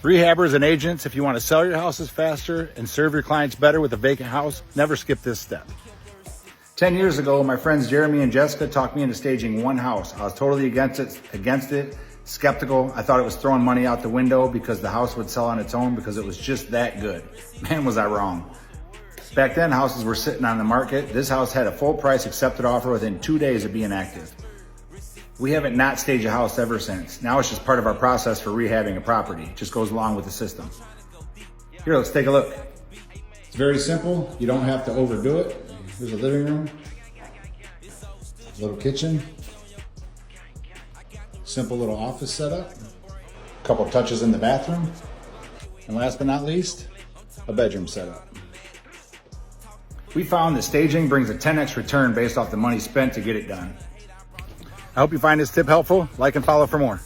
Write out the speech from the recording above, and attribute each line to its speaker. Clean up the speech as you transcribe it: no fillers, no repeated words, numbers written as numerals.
Speaker 1: Rehabbers and agents, if you want to sell your houses faster and serve your clients better with a vacant house, never skip this step. 10 years ago, my friends Jeremy and Jessica talked me into staging one house. I was totally against it, skeptical. I thought it was throwing money out the window because the house would sell on its own because it was just that good. Man, was I wrong. Back then, houses were sitting on the market. This house had a full price accepted offer within 2 days of being active. We haven't not staged a house ever since. Now it's just part of our process for rehabbing a property. It just goes along with the system. Here, let's take a look. It's very simple. You don't have to overdo it. Here's a living room, little kitchen, simple little office setup, a couple touches in the bathroom, and last but not least, a bedroom setup. We found that staging brings a 10x return based off the money spent to get it done. I hope you find this tip helpful. Like and follow for more.